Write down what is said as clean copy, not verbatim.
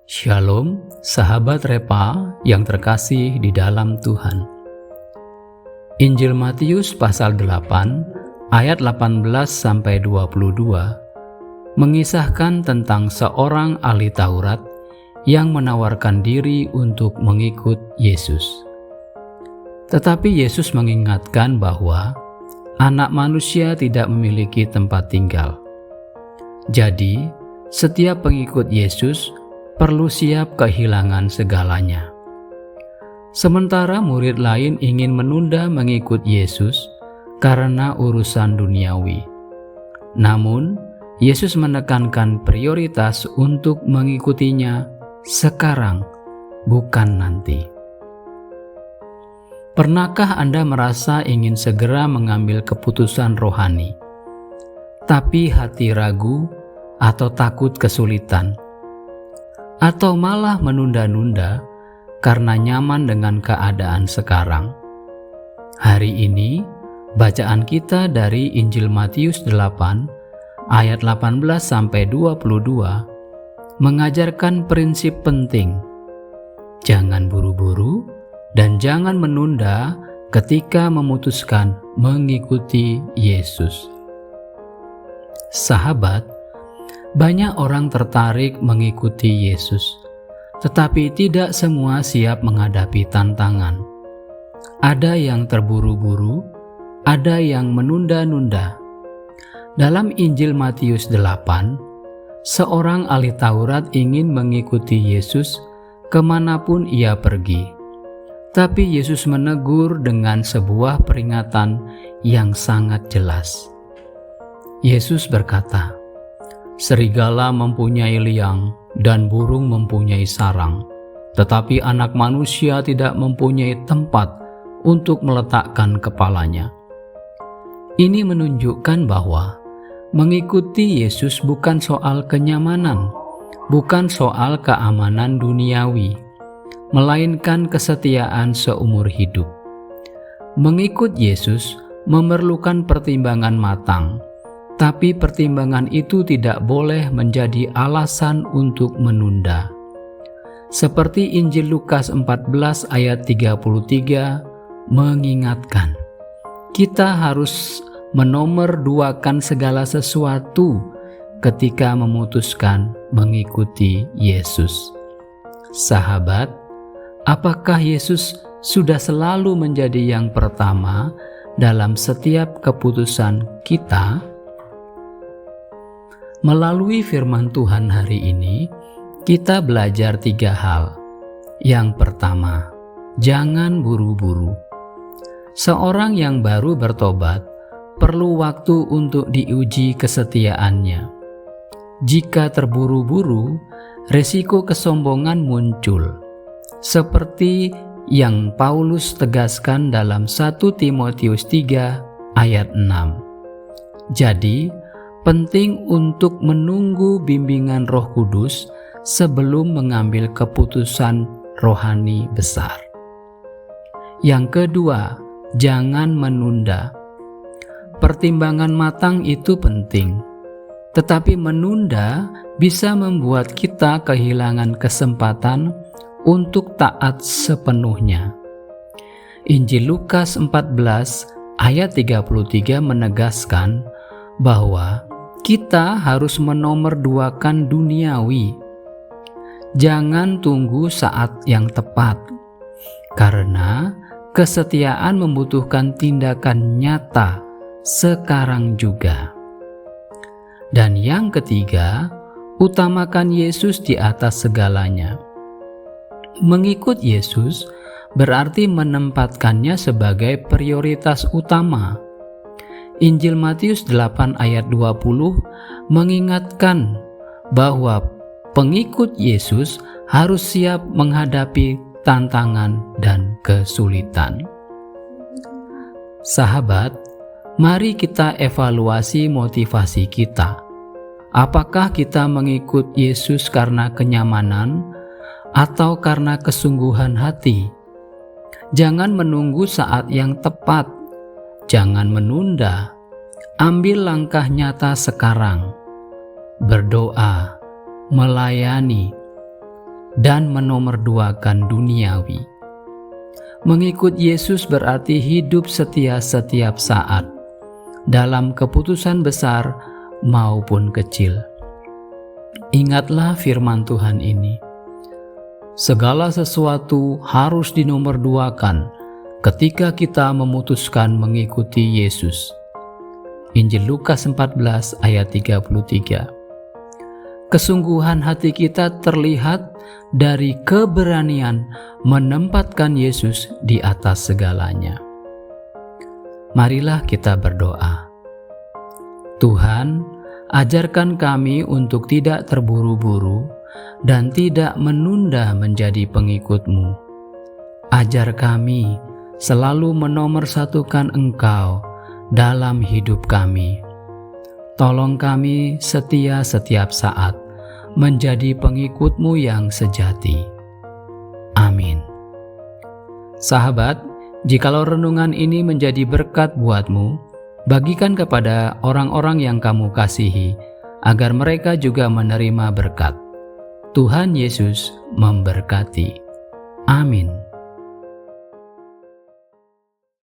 Shalom, sahabat Repa yang terkasih di dalam Tuhan. Injil Matius pasal 8 ayat 18-22 mengisahkan tentang seorang ahli Taurat yang menawarkan diri untuk mengikut Yesus. Tetapi Yesus mengingatkan bahwa Anak Manusia tidak memiliki tempat tinggal. Jadi, setiap pengikut Yesus perlu siap kehilangan segalanya. Sementara murid lain ingin menunda mengikut Yesus karena urusan duniawi. Namun, Yesus menekankan prioritas untuk mengikutinya sekarang, bukan nanti. Pernahkah Anda merasa ingin segera mengambil keputusan rohani, tapi hati ragu atau takut kesulitan? Atau malah menunda-nunda karena nyaman dengan keadaan sekarang? Hari ini, bacaan kita dari Injil Matius 8 ayat 18-22 mengajarkan prinsip penting. Jangan buru-buru dan jangan menunda ketika memutuskan mengikuti Yesus. Sahabat, banyak orang tertarik mengikuti Yesus, tetapi tidak semua siap menghadapi tantangan. Ada yang terburu-buru, ada yang menunda-nunda. Dalam Injil Matius 8, seorang ahli Taurat ingin mengikuti Yesus kemanapun ia pergi. Tapi Yesus menegur dengan sebuah peringatan yang sangat jelas. Yesus berkata, "Serigala mempunyai liang dan burung mempunyai sarang, tetapi Anak Manusia tidak mempunyai tempat untuk meletakkan kepalanya." Ini menunjukkan bahwa mengikuti Yesus bukan soal kenyamanan, bukan soal keamanan duniawi, melainkan kesetiaan seumur hidup. Mengikut Yesus memerlukan pertimbangan matang, tapi pertimbangan itu tidak boleh menjadi alasan untuk menunda. Seperti Injil Lukas 14 ayat 33 mengingatkan, kita harus menomorduakan segala sesuatu ketika memutuskan mengikuti Yesus. Sahabat, apakah Yesus sudah selalu menjadi yang pertama dalam setiap keputusan kita? Melalui firman Tuhan hari ini, kita belajar 3 hal. Yang pertama, jangan buru-buru. Seorang yang baru bertobat perlu waktu untuk diuji kesetiaannya. Jika terburu-buru, resiko kesombongan muncul. Seperti yang Paulus tegaskan dalam 1 Timotius 3 ayat 6. Jadi, penting untuk menunggu bimbingan Roh Kudus sebelum mengambil keputusan rohani besar. Yang kedua, jangan menunda. Pertimbangan matang itu penting, tetapi menunda bisa membuat kita kehilangan kesempatan untuk taat sepenuhnya. Injil Lukas 14 ayat 33 menegaskan bahwa kita harus menomorduakan duniawi. Jangan tunggu saat yang tepat, karena kesetiaan membutuhkan tindakan nyata sekarang juga. Dan yang ketiga, utamakan Yesus di atas segalanya. Mengikut Yesus berarti menempatkannya sebagai prioritas utama. Injil Matius 8 ayat 20 mengingatkan bahwa pengikut Yesus harus siap menghadapi tantangan dan kesulitan. Sahabat, mari kita evaluasi motivasi kita. Apakah kita mengikut Yesus karena kenyamanan atau karena kesungguhan hati? Jangan menunggu saat yang tepat. Jangan menunda. Ambil langkah nyata sekarang. Berdoa, melayani, dan menomorduakan duniawi. Mengikut Yesus berarti hidup setia setiap saat, dalam keputusan besar maupun kecil. Ingatlah firman Tuhan ini. Segala sesuatu harus dinomorduakan ketika kita memutuskan mengikuti Yesus. Injil Lukas 14 ayat 33. Kesungguhan hati kita terlihat dari keberanian menempatkan Yesus di atas segalanya. Marilah kita berdoa. Tuhan, ajarkan kami untuk tidak terburu-buru dan tidak menunda menjadi pengikut-Mu. Ajar kami selalu menomorsatukan Engkau dalam hidup kami. Tolong kami setia setiap saat menjadi pengikut-Mu yang sejati. Amin. Sahabat, jikalau renungan ini menjadi berkat buatmu, bagikan kepada orang-orang yang kamu kasihi, agar mereka juga menerima berkat. Tuhan Yesus memberkati. Amin.